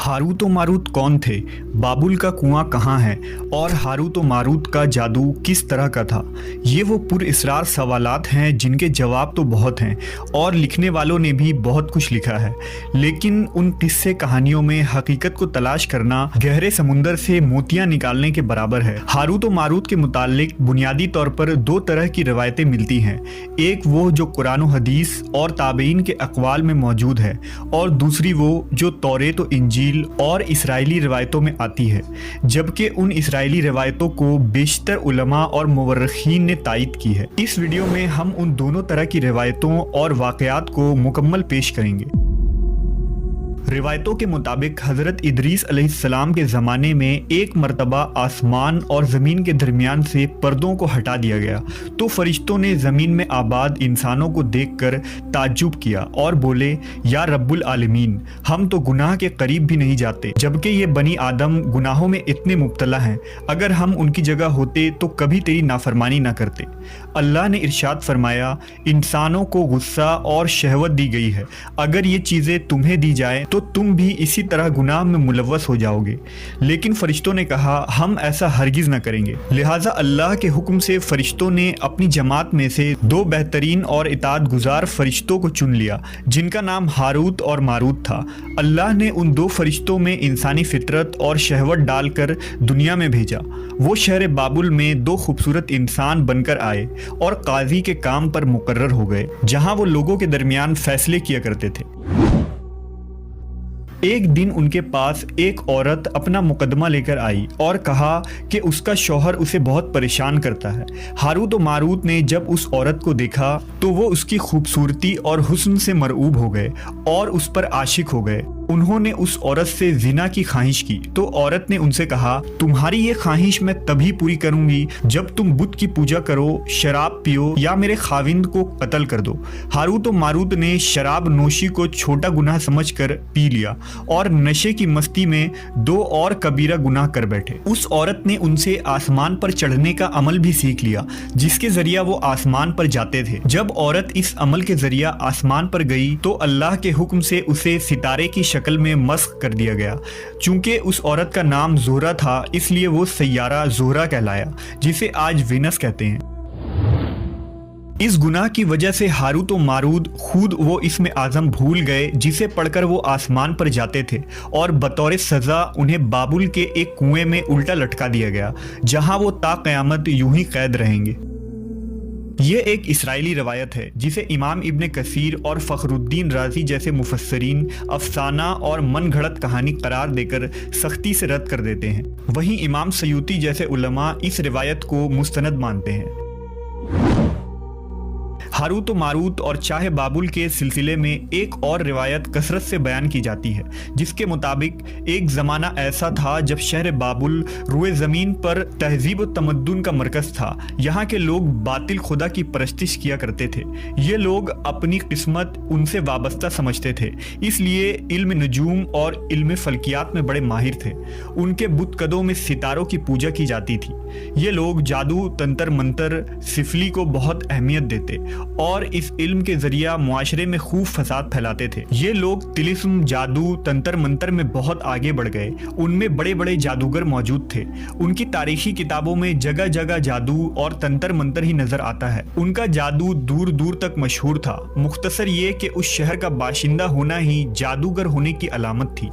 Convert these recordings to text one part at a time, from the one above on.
Harut व Marut कौन थे, बाबुल का कुआं कहाँ है और हारूत व मारूत का जादू किस तरह का था। ये वो पुरअसरार सवालात हैं जिनके जवाब तो बहुत हैं और लिखने वालों ने भी बहुत कुछ लिखा है, लेकिन उन किस्से कहानियों में हकीकत को तलाश करना गहरे समुंदर से मोतियां निकालने के बराबर है। हारूत व मारूत के मुतालिक बुनियादी तौर पर दो तरह की रवायतें मिलती हैं, एक वो जो कुरान व हदीस और ताबईन के अक़वाल में मौजूद है और दूसरी वो जो तौरेत व इंजील और इसराइली रिवायतों में आती है, जबकि उन इसराइली रिवायतों को बेशतर उलमा और मुवर्रिखीन ने तायीद की है। इस वीडियो में हम उन दोनों तरह की रिवायतों और वाक़यात को मुकम्मल पेश करेंगे। रिवायतों के मुताबिक हज़रत इदरीस अलैहिस्सलाम के ज़माने में एक मरतबा आसमान और ज़मीन के दरमियान से पर्दों को हटा दिया गया तो फरिश्तों ने ज़मीन में आबाद इंसानों को देखकर ताज्जुब किया और बोले, या रब्बुल आलमीन, हम तो गुनाह के करीब भी नहीं जाते, जबकि ये बनी आदम गुनाहों में इतने मुब्तला हैं। अगर हम उनकी जगह होते तो कभी तेरी नाफरमानी ना करते। अल्लाह ने इरशाद फरमाया, इंसानों को गुस्सा और शहवत दी गई है, अगर ये चीज़ें तुम्हें दी जाए तो तुम भी इसी तरह गुनाह में मुलव्वस हो जाओगे। लेकिन फरिश्तों ने कहा, हम ऐसा हरगिज़ न करेंगे। लिहाजा अल्लाह के हुक्म से फरिश्तों ने अपनी जमात में से दो बेहतरीन और इताअत गुजार फरिश्तों को चुन लिया, जिनका नाम हारूत और मारूत था। अल्लाह ने उन दो फरिश्तों में इंसानी फितरत और शहवत डालकर दुनिया में भेजा। वो शहर बाबुल में दो खूबसूरत इंसान बनकर आए और काजी के काम पर मुकर्रर हो गए, जहाँ वो लोगों के दरमियान फैसले किया करते थे। एक दिन उनके पास एक औरत अपना मुकदमा लेकर आई और कहा कि उसका शौहर उसे बहुत परेशान करता है। हारूत व मारूत ने जब उस औरत को देखा तो वो उसकी खूबसूरती और हुस्न से मरऊब हो गए और उस पर आशिक हो गए। उन्होंने उस औरत से जिना की ख्वाहिश की तो औरत ने उनसे कहा, तुम्हारी ये ख्वाहिश मैं तभी पूरी करूंगी जब तुम बुत की पूजा करो, शराब पियो या मेरे खाविंद को कत्ल कर दो। हारूत व मारूत ने शराब नोशी को छोटा गुनाह समझकर पी लिया और नशे की मस्ती में दो और कबीरा गुनाह कर बैठे। उस औरत ने उनसे आसमान पर चढ़ने का अमल भी सीख लिया, जिसके जरिया वो आसमान पर जाते थे। जब औरत इस अमल के जरिया आसमान पर गई तो अल्लाह के हुक्म से उसे सितारे की शक्ल में मस्ख कर दिया गया। चूंकि उस औरत का नाम ज़ोहरा था, इसलिए वो सैयारा ज़ोहरा कहलाया, जिसे आज वीनस कहते हैं। इस गुनाह की वजह से हारूत व मारूत खुद वो इसमें आज़म भूल गए जिसे पढ़कर वो आसमान पर जाते थे और बतौर सज़ा उन्हें बाबुल के एक कुएं में उल्टा लटका दिया गया, जहां वो ता क़यामत यूं ही कैद रहेंगे। ये एक इसराइली रवायत है जिसे इमाम इब्न कसीर और फ़खरुद्दीन राज़ी जैसे मुफस्सरीन अफसाना और मन घड़त कहानी करार देकर सख्ती से रद्द कर देते हैं। वहीं इमाम सयूती जैसे उलमा इस रिवायत को मुस्तनद मानते हैं। हारूत व मारूत और चाहे बाबुल के सिलसिले में एक और रिवायत कसरत से बयान की जाती है, जिसके मुताबिक एक ज़माना ऐसा था जब शहर बाबुल रुए ज़मीन पर तहजीब व तमद्दुन का मरकज़ था। यहाँ के लोग बातिल खुदा की परस्तिश किया करते थे। ये लोग अपनी किस्मत उनसे वाबस्ता समझते थे, इसलिए इल्म नजूम और इल्म फल्कियात में बड़े माहिर थे। उनके बुतकदों में सितारों की पूजा की जाती थी। ये लोग जादू, तंत्र मंत्र, सिफली को बहुत अहमियत देते और इस इल्म के जरिया मुआशरे में खूब फसाद फैलाते थे। ये लोग तिलिस्म, जादू, तंत्र मंत्र में बहुत आगे बढ़ गए। उनमें बड़े बड़े जादूगर मौजूद थे। उनकी तारीखी किताबों में जगह जगह जादू और तंत्र मंत्र ही नजर आता है। उनका जादू दूर दूर तक मशहूर था। मुख्तसर ये कि उस शहर का बाशिंदा होना ही जादूगर होने की अलामत थी।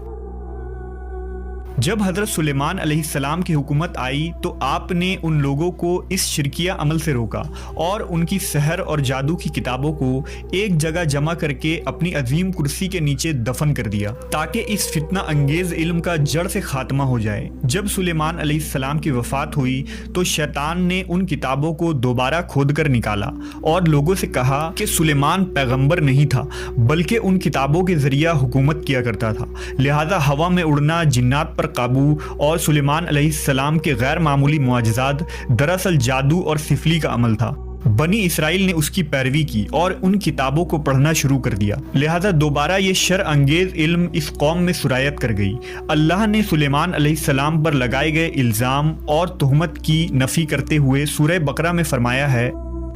जब हज़रत सुलेमान अलैहिस्सलाम की हुकूमत आई तो आपने उन लोगों को इस शिरकिया अमल से रोका और उनकी सहर और जादू की किताबों को एक जगह जमा करके अपनी अजीम कुर्सी के नीचे दफन कर दिया, ताकि इस फितना अंगेज इल्म का जड़ से खात्मा हो जाए। जब सुलेमान अलैहिस्सलाम की वफ़ात हुई तो शैतान ने उन किताबों को दोबारा खोद कर निकाला और लोगों से कहा कि सुलेमान पैगम्बर नहीं था, बल्कि उन किताबों के जरिया हुकूमत किया करता था। लिहाजा हवा में उड़ना, जिन्नात पर काबू और सुलेमान अलैहिस्सलाम के गैर मामूली मुआजिज़ात दरअसल जादू और सिफली का अमल था। बनी इसराइल ने उसकी पैरवी की और उन किताबों को पढ़ना शुरू कर दिया। लिहाजा दोबारा ये शर अंगेज इल्म इस कौम में सुरायत कर गई। अल्लाह ने सुलेमान अलैहिस्सलाम पर लगाए गए इल्ज़ाम और तुहमत की नफ़ी करते हुए सूरह बकरा में फरमाया है,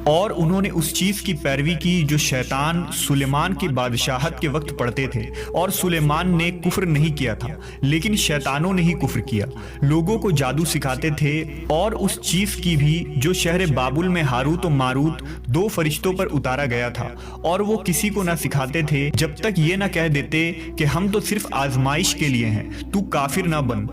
اور انہوں نے اس چیز کی پیروی کی جو شیطان سلیمان کی بادشاہت کے وقت پڑھتے تھے، اور سلیمان نے کفر نہیں کیا تھا لیکن شیطانوں نے ہی کفر کیا۔ لوگوں کو جادو سکھاتے تھے، اور اس چیز کی بھی جو شہر بابل میں ہاروت و ماروت دو فرشتوں پر اتارا گیا تھا، اور وہ کسی کو نہ سکھاتے تھے جب تک یہ نہ کہہ دیتے کہ ہم تو صرف آزمائش کے لیے ہیں، تو کافر نہ بن۔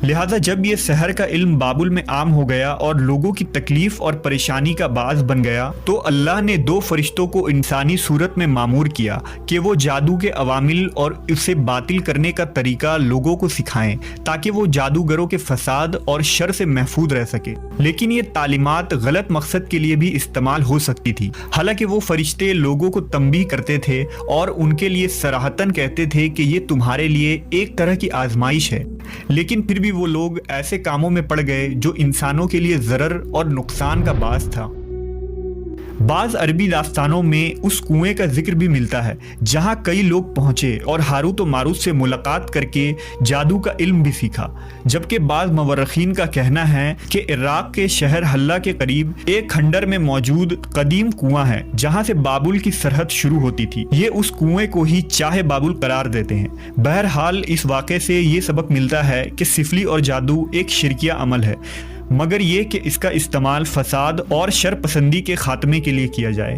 لہذا جب یہ سحر کا علم بابل میں عام ہو گیا اور لوگوں کی تکلیف اور پریشانی کا باعث بن گیا، تو اللہ نے دو فرشتوں کو انسانی صورت میں مامور کیا کہ وہ جادو کے عوامل اور اسے باطل کرنے کا طریقہ لوگوں کو سکھائیں تاکہ وہ جادوگروں کے فساد اور شر سے محفوظ رہ سکے۔ لیکن یہ تعلیمات غلط مقصد کے لیے بھی استعمال ہو سکتی تھی۔ حالانکہ وہ فرشتے لوگوں کو تنبیہ کرتے تھے اور ان کے لیے صراحتاً کہتے تھے کہ یہ تمہارے لیے ایک طرح کی آزمائش ہے، لیکن پھر بھی وہ لوگ ایسے کاموں میں پڑ گئے جو انسانوں کے لیے ضرر اور نقصان کا باعث تھا۔ بعض عربی داستانوں میں اس کنویں کا ذکر بھی ملتا ہے جہاں کئی لوگ پہنچے اور ہاروت و ماروت سے ملاقات کر کے جادو کا علم بھی سیکھا، جبکہ بعض مورخین کا کہنا ہے کہ عراق کے شہر حلہ کے قریب ایک کھنڈر میں موجود قدیم کنواں ہے جہاں سے بابل کی سرحد شروع ہوتی تھی۔ یہ اس کنویں کو ہی چاہ بابل قرار دیتے ہیں۔ بہرحال اس واقعے سے یہ سبق ملتا ہے کہ سفلی اور جادو ایک شرکیہ عمل ہے، مگر یہ کہ اس کا استعمال فساد اور شر پسندی کے خاتمے کے لیے کیا جائے۔